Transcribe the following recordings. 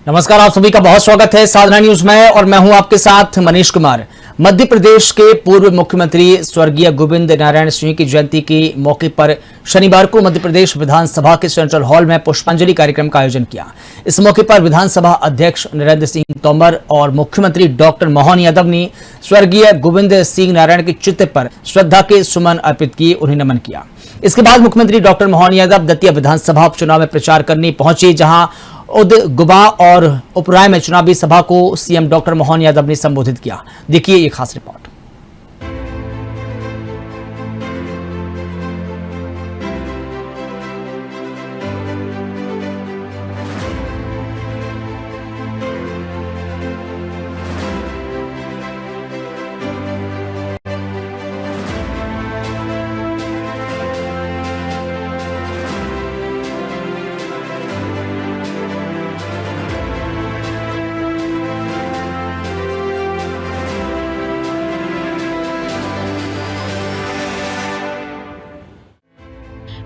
नमस्कार, आप सभी का बहुत स्वागत है साधना न्यूज में और मैं हूं आपके साथ मनीष कुमार। मध्य प्रदेश के पूर्व मुख्यमंत्री स्वर्गीय गोविंद नारायण सिंह की जयंती के मौके पर शनिवार को मध्य प्रदेश विधानसभा के सेंट्रल हॉल में पुष्पांजलि कार्यक्रम का आयोजन किया। इस मौके पर विधानसभा अध्यक्ष नरेंद्र सिंह तोमर और मुख्यमंत्री डॉक्टर मोहन यादव ने स्वर्गीय गोविंद सिंह नारायण के चित्र पर श्रद्धा के सुमन अर्पित किए, उन्हें नमन किया। इसके बाद मुख्यमंत्री डॉक्टर मोहन यादव दतिया विधानसभा उपचुनाव में प्रचार करने पहुंचे, जहां उदगुबा और उपराय में चुनावी सभा को सीएम डॉक्टर मोहन यादव ने संबोधित किया। देखिए ये खास रिपोर्ट।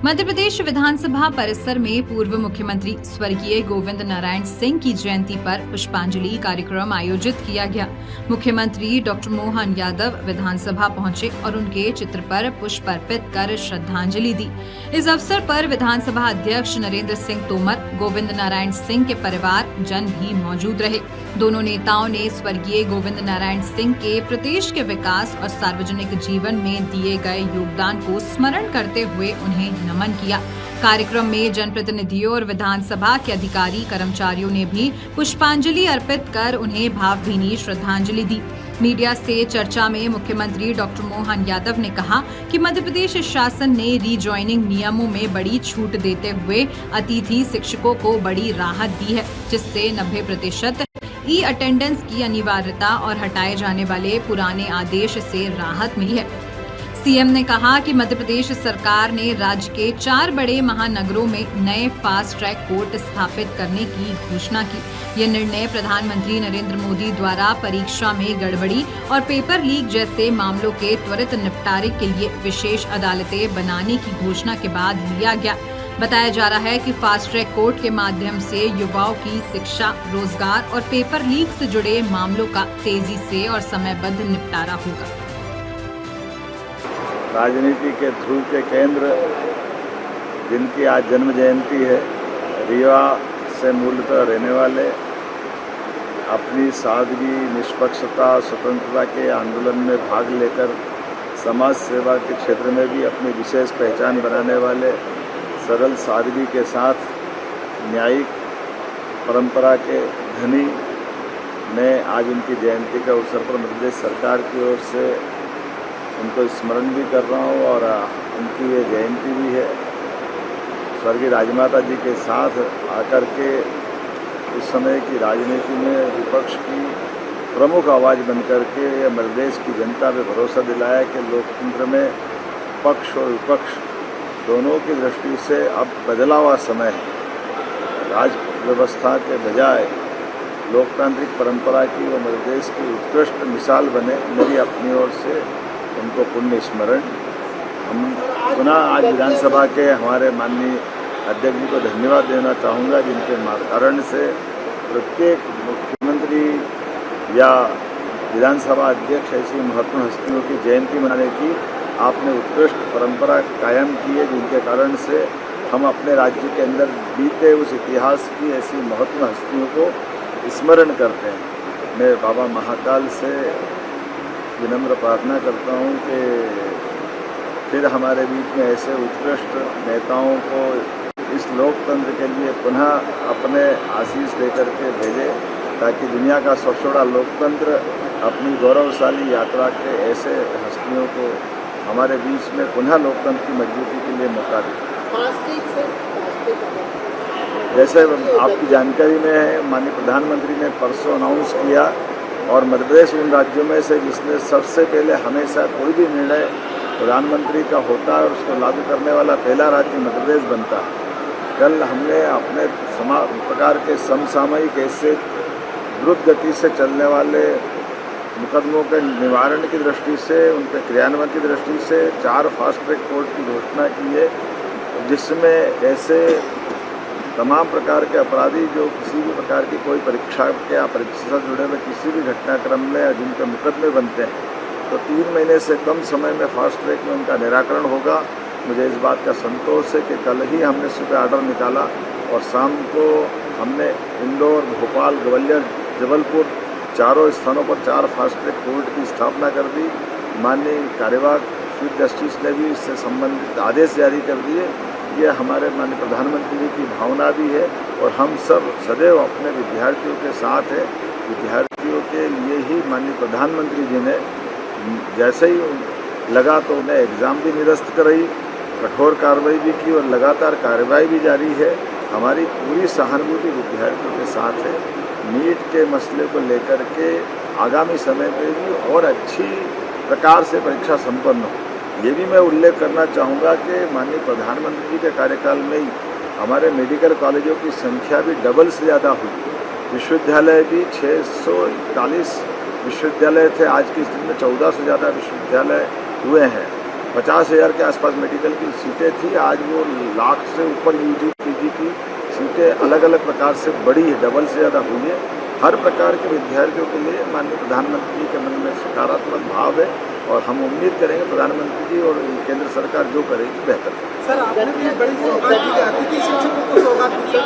मध्य प्रदेश विधानसभा परिसर में पूर्व मुख्यमंत्री स्वर्गीय गोविंद नारायण सिंह की जयंती पर पुष्पांजलि कार्यक्रम आयोजित किया गया। मुख्यमंत्री डॉक्टर मोहन यादव विधानसभा पहुंचे और उनके चित्र पर पुष्प अर्पित कर श्रद्धांजलि दी। इस अवसर पर विधानसभा अध्यक्ष नरेंद्र सिंह तोमर, गोविंद नारायण सिंह के परिवार जन भी मौजूद रहे। दोनों नेताओं ने स्वर्गीय गोविंद नारायण सिंह के प्रदेश के विकास और सार्वजनिक जीवन में दिए गए योगदान को स्मरण करते हुए उन्हें नमन किया। कार्यक्रम में जनप्रतिनिधियों और विधानसभा के अधिकारी कर्मचारियों ने भी पुष्पांजलि अर्पित कर उन्हें भावभीनी श्रद्धांजलि दी। मीडिया से चर्चा में मुख्यमंत्री डॉक्टर मोहन यादव ने कहा कि मध्य प्रदेश शासन ने रीजॉइनिंग नियमों में बड़ी छूट देते हुए अतिथि शिक्षकों को बड़ी राहत दी है, जिससे 90% ई अटेंडेंस की अनिवार्यता और हटाए जाने वाले पुराने आदेश से राहत मिली है। सीएम ने कहा कि मध्य प्रदेश सरकार ने राज्य के 4 बड़े महानगरों में नए फास्ट ट्रैक कोर्ट स्थापित करने की घोषणा की। यह निर्णय प्रधानमंत्री नरेंद्र मोदी द्वारा परीक्षा में गड़बड़ी और पेपर लीक जैसे मामलों के त्वरित निपटारे के लिए विशेष अदालतें बनाने की घोषणा के बाद लिया गया। बताया जा रहा है कि फास्ट ट्रैक कोर्ट के माध्यम से युवाओं की शिक्षा, रोजगार और पेपर लीक से जुड़े मामलों का तेजी से और समयबद्ध निपटारा होगा। राजनीति के ध्रुव के केंद्र जिनकी आज जन्म जयंती है, रीवा से मूलतः रहने वाले, अपनी सादगी, निष्पक्षता, स्वतंत्रता के आंदोलन में भाग लेकर समाज सेवा के क्षेत्र में भी अपनी विशेष पहचान बनाने वाले, सरल सादगी के साथ न्यायिक परंपरा के धनी, मैं आज उनकी जयंती के अवसर पर मध्य प्रदेश सरकार की ओर से उनको स्मरण भी कर रहा हूँ और उनकी ये जयंती भी है। स्वर्गीय राजमाता जी के साथ आकर के उस समय की राजनीति में विपक्ष की प्रमुख आवाज़ बनकर के मध्य प्रदेश की जनता पे भरोसा दिलाया कि लोकतंत्र में पक्ष और विपक्ष दोनों की दृष्टि से अब बदला हुआ समय है। राज व्यवस्था के बजाय लोकतांत्रिक परंपरा की वो मध्य प्रदेश की उत्कृष्ट मिसाल बने। मेरी अपनी ओर से उनको पुण्य स्मरण। हम पुनः आज विधानसभा के हमारे माननीय अध्यक्ष जी को धन्यवाद देना चाहूँगा, जिनके कारण से प्रत्येक मुख्यमंत्री या विधानसभा अध्यक्ष ऐसी महत्वपूर्ण हस्तियों की जयंती मनाने की आपने उत्कृष्ट परंपरा कायम की है, जिनके कारण से हम अपने राज्य के अंदर बीते उस इतिहास की ऐसी महत्वपूर्ण हस्तियों को स्मरण करते हैं। मैं बाबा महाकाल से विनम्र प्रार्थना करता हूँ कि फिर हमारे बीच में ऐसे उत्कृष्ट नेताओं को इस लोकतंत्र के लिए पुनः अपने आशीष देकर के भेजे, ताकि दुनिया का सबसे बड़ा लोकतंत्र अपनी गौरवशाली यात्रा के ऐसे हस्तियों को हमारे बीच में पुनः लोकतंत्र की मजबूती के लिए मौका दे। जैसे आपकी जानकारी में है, माननीय प्रधानमंत्री ने परसों अनाउंस किया और मध्य प्रदेश उन राज्यों में से जिसने सबसे पहले हमेशा कोई भी निर्णय प्रधानमंत्री का होता है और उसको लागू करने वाला पहला राज्य मध्य प्रदेश बनता है। कल हमने अपने प्रकार के समसामयिक ऐसे द्रुत गति से चलने वाले मुकदमों के निवारण की दृष्टि से, उनके क्रियान्वयन की दृष्टि से 4 फास्ट ट्रैक कोर्ट की घोषणा की है, जिसमें ऐसे तमाम प्रकार के अपराधी जो किसी भी प्रकार की कोई परीक्षा के या परीक्षा से जुड़े हुए किसी भी घटनाक्रम में या जिनके मुकदमे बनते हैं तो 3 महीने से कम समय में फास्ट ट्रैक में उनका निराकरण होगा। मुझे इस बात का संतोष है कि कल ही हमने सुबह ऑर्डर निकाला और शाम को हमने इंदौर, भोपाल, ग्वालियर, जबलपुर चारों स्थानों पर 4 फास्ट ट्रैक कोर्ट की स्थापना कर दी। माननीय कार्यवाहक चीफ जस्टिस ने भी इससे संबंधित आदेश जारी कर दिए। ये हमारे माननीय प्रधानमंत्री जी की भावना भी है और हम सब सदैव अपने विद्यार्थियों के साथ हैं। विद्यार्थियों के लिए ही माननीय प्रधानमंत्री जी ने जैसे ही लगा तो उन्हें एग्ज़ाम भी निरस्त कराई, कठोर कार्रवाई भी की और लगातार कार्रवाई भी जारी है। हमारी पूरी सहानुभूति विद्यार्थियों के साथ है। नीट के मसले को लेकर के आगामी समय में भी और अच्छी प्रकार से परीक्षा संपन्न हो। ये भी मैं उल्लेख करना चाहूँगा कि माननीय प्रधानमंत्री जी के कार्यकाल में ही हमारे मेडिकल कॉलेजों की संख्या भी डबल से ज़्यादा हुई। विश्वविद्यालय भी 641 विश्वविद्यालय थे, आज की स्थिति में 14 से ज़्यादा विश्वविद्यालय हुए हैं। 50,000 के आसपास मेडिकल की सीटें थी, आज वो लाख से ऊपर यूजी पीजी की सीटें अलग अलग प्रकार से बढ़ी है, डबल से ज़्यादा हुई है। हर प्रकार के विद्यार्थियों के लिए माननीय प्रधानमंत्री जी के मन में सकारात्मक भाव है और हम उम्मीद करेंगे प्रधानमंत्री जी और केंद्र सरकार जो करेगी बेहतर। सर, आपने भी एक बड़ी सौगात दी, अतिथि शिक्षकों को सौगात दी सर,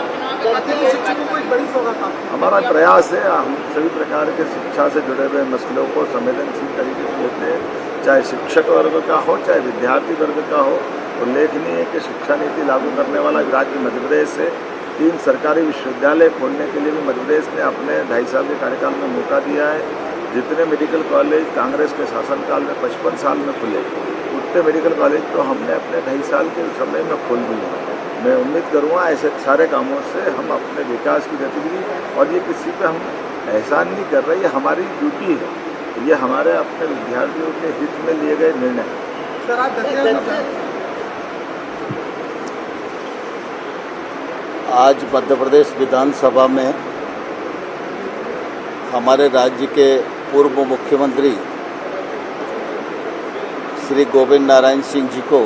अतिथि शिक्षकों को एक बड़ी सौगात आपने। हमारा प्रयास है, हम सभी प्रकार के शिक्षा से जुड़े हुए मसलों को संवेदनशील तरीके से लेते हैं, चाहे शिक्षक वर्ग का हो चाहे विद्यार्थी वर्ग का हो। उल्लेखनीय है कि शिक्षा नीति लागू करने वाला राज्य मध्य प्रदेश है। 3 सरकारी विश्वविद्यालय खोलने के लिए भी मध्य प्रदेश ने अपने 2.5 साल के कार्यकाल में मौका दिया है। जितने मेडिकल कॉलेज कांग्रेस के शासनकाल में 55 साल में खुले, उतने मेडिकल कॉलेज तो हमने अपने 2.5 साल के समय में खोल दिए। मैं उम्मीद करूँगा ऐसे सारे कामों से हम अपने विकास की गतिविधि, और ये किसी पे हम एहसान नहीं कर रहे, ये हमारी ड्यूटी है, ये हमारे अपने विद्यार्थियों के हित में लिए गए निर्णय हैं। सर, आप आज मध्य प्रदेश विधानसभा में हमारे राज्य के पूर्व मुख्यमंत्री श्री गोविंद नारायण सिंह जी को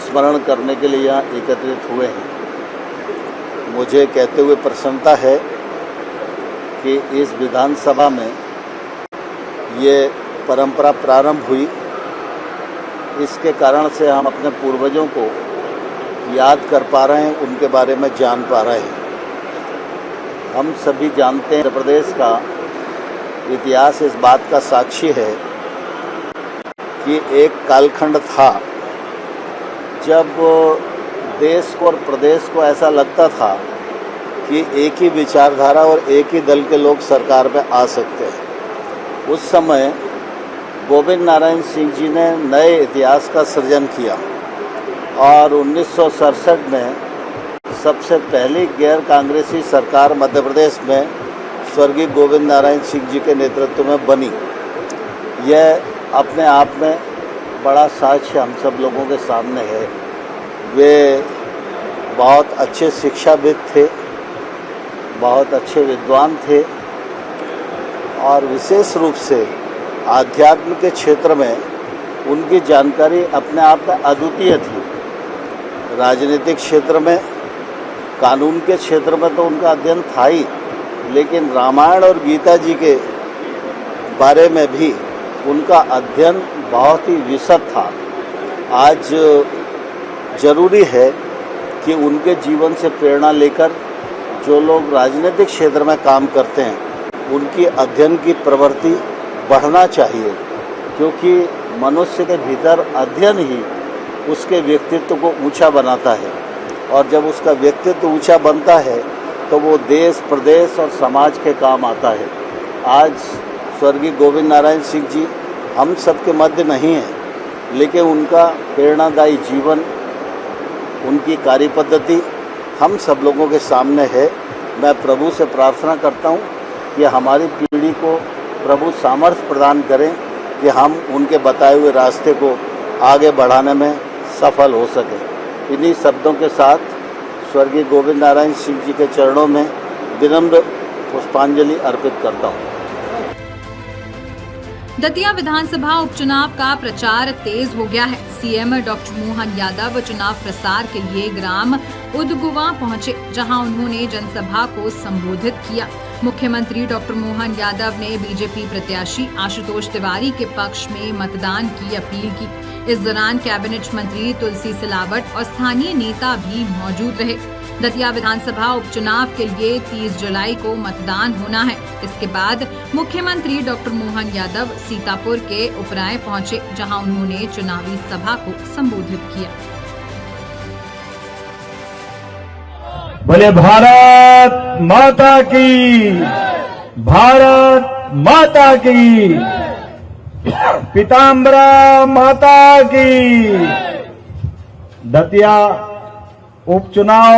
स्मरण करने के लिए यहाँ एकत्रित हुए हैं। मुझे कहते हुए प्रसन्नता है कि इस विधानसभा में ये परंपरा प्रारंभ हुई। इसके कारण से हम अपने पूर्वजों को याद कर पा रहे हैं, उनके बारे में जान पा रहे हैं। हम सभी जानते हैं मध्य प्रदेश का इतिहास इस बात का साक्षी है कि एक कालखंड था जब देश को और प्रदेश को ऐसा लगता था कि एक ही विचारधारा और एक ही दल के लोग सरकार में आ सकते हैं। उस समय गोविंद नारायण सिंह जी ने नए इतिहास का सृजन किया और 1967 में सबसे पहली गैर कांग्रेसी सरकार मध्य प्रदेश में स्वर्गीय गोविंद नारायण सिंह जी के नेतृत्व में बनी। यह अपने आप में बड़ा साक्ष्य हम सब लोगों के सामने है। वे बहुत अच्छे शिक्षाविद थे, बहुत अच्छे विद्वान थे और विशेष रूप से आध्यात्म के क्षेत्र में उनकी जानकारी अपने आप में अद्वितीय थी। राजनीतिक क्षेत्र में, कानून के क्षेत्र में तो उनका अध्ययन था ही, लेकिन रामायण और गीता जी के बारे में भी उनका अध्ययन बहुत ही विशद था। आज जरूरी है कि उनके जीवन से प्रेरणा लेकर जो लोग राजनीतिक क्षेत्र में काम करते हैं उनकी अध्ययन की प्रवृत्ति बढ़ना चाहिए, क्योंकि मनुष्य के भीतर अध्ययन ही उसके व्यक्तित्व को ऊंचा बनाता है और जब उसका व्यक्तित्व ऊंचा बनता है तो वो देश, प्रदेश और समाज के काम आता है। आज स्वर्गीय गोविंद नारायण सिंह जी हम सबके मध्य नहीं हैं, लेकिन उनका प्रेरणादायी जीवन, उनकी कार्यपद्धति हम सब लोगों के सामने है। मैं प्रभु से प्रार्थना करता हूँ कि हमारी पीढ़ी को प्रभु सामर्थ्य प्रदान करें कि हम उनके बताए हुए रास्ते को आगे बढ़ाने में सफल हो सकें। इन्हीं शब्दों के साथ स्वर्गीय गोविंद नारायण सिंह जी के चरणों में विनम्र पुष्पांजलि अर्पित करता हूँ। दतिया विधानसभा उपचुनाव का प्रचार तेज हो गया है। सीएम डॉक्टर मोहन यादव चुनाव प्रसार के लिए ग्राम उदगुवा पहुंचे, जहां उन्होंने जनसभा को संबोधित किया। मुख्यमंत्री डॉक्टर मोहन यादव ने बीजेपी प्रत्याशी आशुतोष तिवारी के पक्ष में मतदान की अपील की। इस दौरान कैबिनेट मंत्री तुलसी सिलावट और स्थानीय नेता भी मौजूद रहे। दतिया विधानसभा उपचुनाव के लिए 30 जुलाई को मतदान होना है। इसके बाद मुख्यमंत्री डॉक्टर मोहन यादव सीतापुर के उपराय पहुंचे, जहां उन्होंने चुनावी सभा को संबोधित किया। बोले भारत माता की, भारत माता की, पीताम्बरा माता की। दतिया उपचुनाव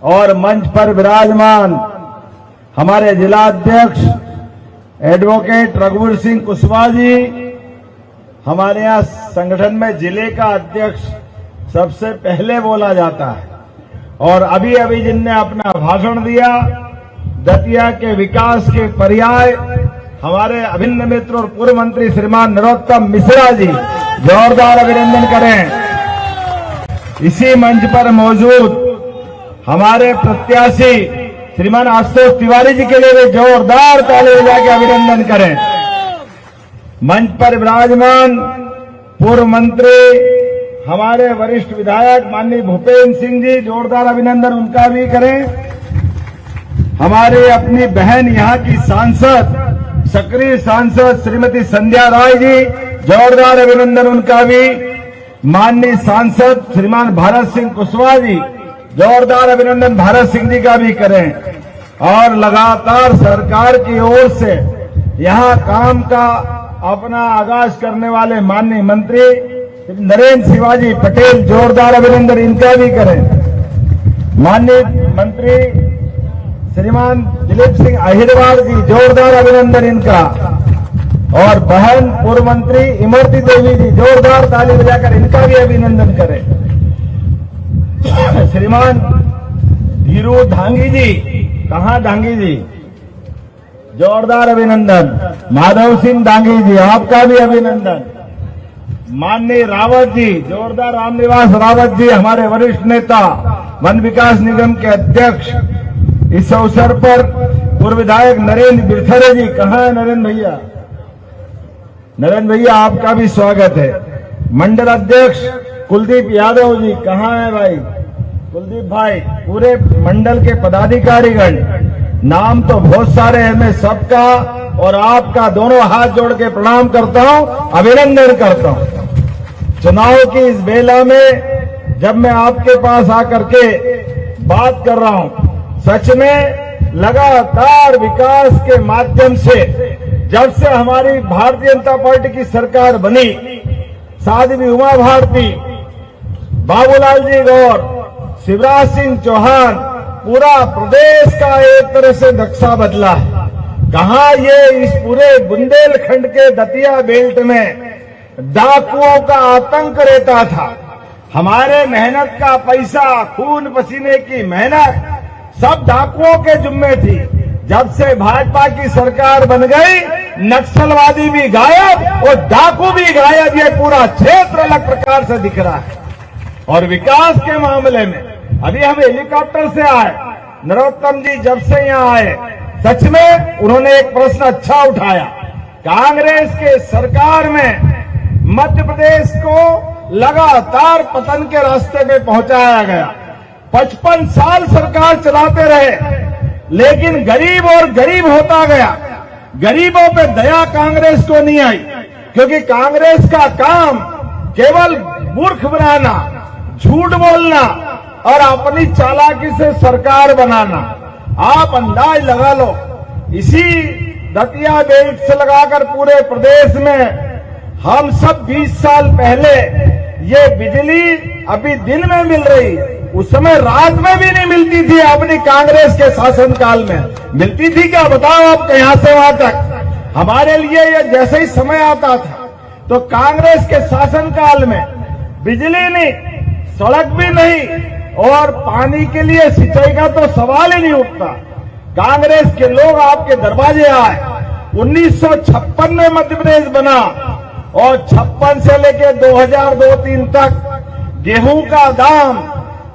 और मंच पर विराजमान हमारे जिलाध्यक्ष एडवोकेट रघुवीर सिंह कुशवाहा जी, हमारे यहाँ संगठन में जिले का अध्यक्ष सबसे पहले बोला जाता है, और अभी अभी जिनने अपना भाषण दिया, दतिया के विकास के पर्याय हमारे अभिन्न मित्र और पूर्व मंत्री श्रीमान नरोत्तम मिश्रा जी, जोरदार अभिनंदन करें। इसी मंच पर मौजूद हमारे प्रत्याशी श्रीमान आशुतोष तिवारी जी के लिए भी जोरदार ताली बजा के अभिनंदन करें। मंच पर विराजमान पूर्व मंत्री हमारे वरिष्ठ विधायक माननीय भूपेन्द्र सिंह जी, जोरदार अभिनंदन उनका भी करें। हमारी अपनी बहन यहाँ की सांसद, सक्रिय सांसद श्रीमती संध्या राय जी, जोरदार अभिनंदन उनका भी। माननीय सांसद श्रीमान भारत सिंह कुशवाहा जी, जोरदार अभिनंदन भारत सिंह जी का भी करें। और लगातार सरकार की ओर से यहाँ काम का अपना आगाज करने वाले माननीय मंत्री नरेंद्र शिवाजी पटेल, जोरदार अभिनंदन इनका भी करें। माननीय मंत्री श्रीमान दिलीप सिंह अहिरवार जी, जोरदार अभिनंदन इनका। और बहन पूर्व मंत्री इमरती देवी जी, जोरदार ताली बजाकर इनका भी अभिनंदन करें। श्रीमान धीरू धांगी जी, कहाँ धांगी जी, जोरदार अभिनंदन। माधव सिंह धांगी जी, आपका भी अभिनंदन। माननीय रावत जी, जोरदार रामनिवास रावत जी, हमारे वरिष्ठ नेता, वन विकास निगम के अध्यक्ष। इस अवसर पर पूर्व विधायक नरेंद्र बिरथरे जी, कहाँ है नरेंद्र भैया? नरेंद्र भैया आपका भी स्वागत है। मंडल अध्यक्ष कुलदीप यादव जी, कहाँ है भाई? कुलदीप भाई, पूरे मंडल के पदाधिकारीगण, नाम तो बहुत सारे हैं, मैं सबका और आपका दोनों हाथ जोड़ के प्रणाम करता हूं, अभिनंदन करता हूं। चुनाव की इस बेला में जब मैं आपके पास आकर के बात कर रहा हूं, सच में लगातार विकास के माध्यम से जब से हमारी भारतीय जनता पार्टी की सरकार बनी, साध्वी उमा भारती, बाबूलाल जी गौर, शिवराज सिंह चौहान, पूरा प्रदेश का एक तरह से नक्शा बदला है। कहा ये इस पूरे बुंदेलखंड के दतिया बेल्ट में डाकुओं का आतंक रहता था। हमारे मेहनत का पैसा, खून पसीने की मेहनत सब डाकुओं के जिम्मे थी। जब से भाजपा की सरकार बन गई, नक्सलवादी भी गायब और डाकू भी गायब। ये पूरा क्षेत्र अलग प्रकार से दिख रहा है। और विकास के मामले में अभी हम हेलीकॉप्टर से आए, नरोत्तम जी जब से यहाँ आए, सच में उन्होंने एक प्रश्न अच्छा उठाया। कांग्रेस के सरकार में मध्य प्रदेश को लगातार पतन के रास्ते पे पहुंचाया गया। 55 साल सरकार चलाते रहे, लेकिन गरीब और गरीब होता गया। गरीबों पे दया कांग्रेस को नहीं आई, क्योंकि कांग्रेस का काम केवल मूर्ख बनाना, झूठ बोलना और अपनी चालाकी से सरकार बनाना। आप अंदाज लगा लो, इसी दतिया बेल्ट से लगाकर पूरे प्रदेश में हम सब 20 साल पहले ये बिजली अभी दिन में मिल रही, उस समय रात में भी नहीं मिलती थी। अपनी कांग्रेस के शासनकाल में मिलती थी क्या? बताओ आप, यहां से वहां तक हमारे लिए ये जैसे ही समय आता था तो कांग्रेस के शासनकाल में बिजली नहीं, सड़क भी नहीं और पानी के लिए सिंचाई का तो सवाल ही नहीं उठता। कांग्रेस के लोग आपके दरवाजे आए, 1956 में मध्य प्रदेश बना और 56 से लेके 2002-03 तक गेहूं का दाम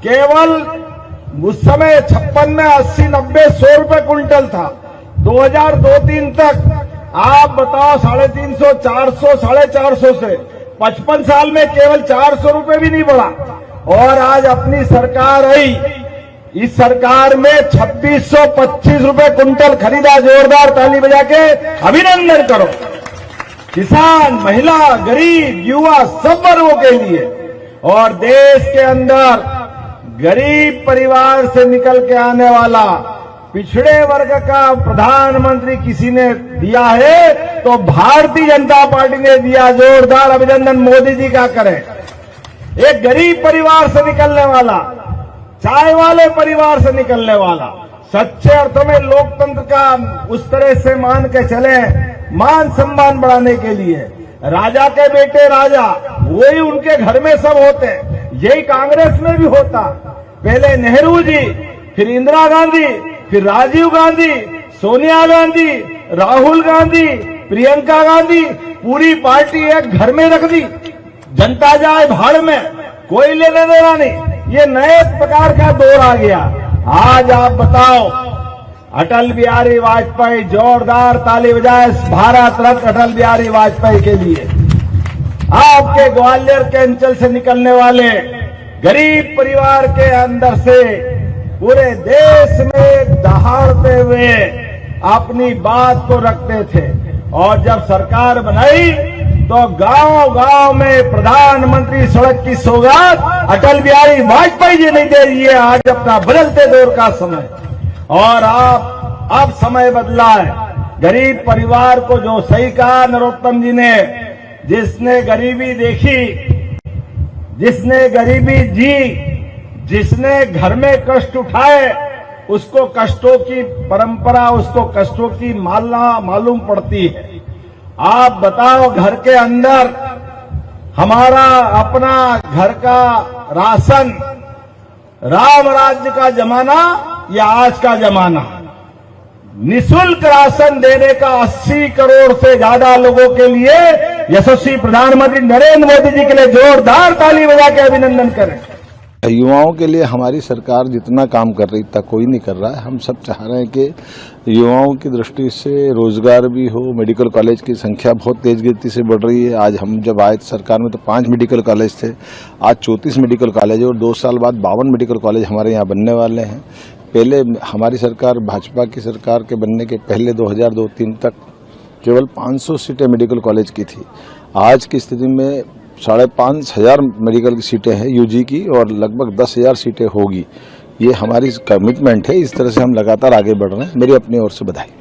केवल उस समय 56 में 80, 90, 100 रुपए कुंटल था। 2002-03 तक आप बताओ 350, 400, 450 से 55 साल में केवल 400 रुपए भी नहीं बढ़ा। और आज अपनी सरकार आई, इस सरकार में 2625 रुपए कुंटल खरीदा। जोरदार ताली बजा के अभिनंदन करो। किसान, महिला, गरीब, युवा सब वर्गों के लिए। और देश के अंदर गरीब परिवार से निकल के आने वाला पिछड़े वर्ग का प्रधानमंत्री किसी ने दिया है तो भारतीय जनता पार्टी ने दिया। जोरदार अभिनंदन मोदी जी का करें। एक गरीब परिवार से निकलने वाला, चाय वाले परिवार से निकलने वाला, सच्चे अर्थों में लोकतंत्र का उस तरह से मान के चले, मान सम्मान बढ़ाने के लिए। राजा के बेटे राजा, वही उनके घर में सब होते हैं। यही कांग्रेस में भी होता। पहले नेहरू जी, फिर इंदिरा गांधी, फिर राजीव गांधी, सोनिया गांधी, राहुल गांधी, प्रियंका गांधी, पूरी पार्टी एक घर में रख दी। जनता जाए भाड़ में, कोई लेने देना नहीं। ये नए प्रकार का दौर आ गया। आज आप बताओ, अटल बिहारी वाजपेयी, जोरदार ताली बजाए भारत रत्न अटल बिहारी वाजपेयी के लिए। आपके ग्वालियर के अंचल से निकलने वाले गरीब परिवार के अंदर से पूरे देश में दहाड़ते हुए अपनी बात को रखते थे। और जब सरकार बनाई तो गांव-गांव में प्रधानमंत्री सड़क की सौगात अटल बिहारी वाजपेयी जी नहीं दे रही है। आज अपना बदलते दौर का समय, और अब समय बदला है। गरीब परिवार को जो सही कहा नरोत्तम जी ने, जिसने गरीबी देखी, जिसने गरीबी जी, जिसने घर में कष्ट उठाए, उसको कष्टों की परंपरा, उसको कष्टों की मालूम पड़ती है। आप बताओ, घर के अंदर हमारा अपना घर का राशन, राम राज्य का जमाना या आज का जमाना? निःशुल्क राशन देने का 80 करोड़ से ज्यादा लोगों के लिए यशस्वी प्रधानमंत्री नरेंद्र मोदी जी के लिए जोरदार ताली बजा के अभिनंदन करें। युवाओं के लिए हमारी सरकार जितना काम कर रही था कोई नहीं कर रहा है। हम सब चाह रहे हैं कि युवाओं की दृष्टि से रोजगार भी हो। मेडिकल कॉलेज की संख्या बहुत तेज गति से बढ़ रही है। आज हम जब आए सरकार में तो 5 मेडिकल कॉलेज थे, आज 34 मेडिकल कॉलेज है और 2 साल बाद 52 मेडिकल कॉलेज हमारे यहाँ बनने वाले हैं। पहले हमारी सरकार, भाजपा की सरकार के बनने के पहले 2002-03 तक केवल 500 सीटें मेडिकल कॉलेज की थी। आज की स्थिति में 5,500 मेडिकल की सीटें हैं यूजी की और लगभग 10,000 सीटें होगी। ये हमारी कमिटमेंट है। इस तरह से हम लगातार आगे बढ़ रहे हैं। मेरी अपनी ओर से बधाई।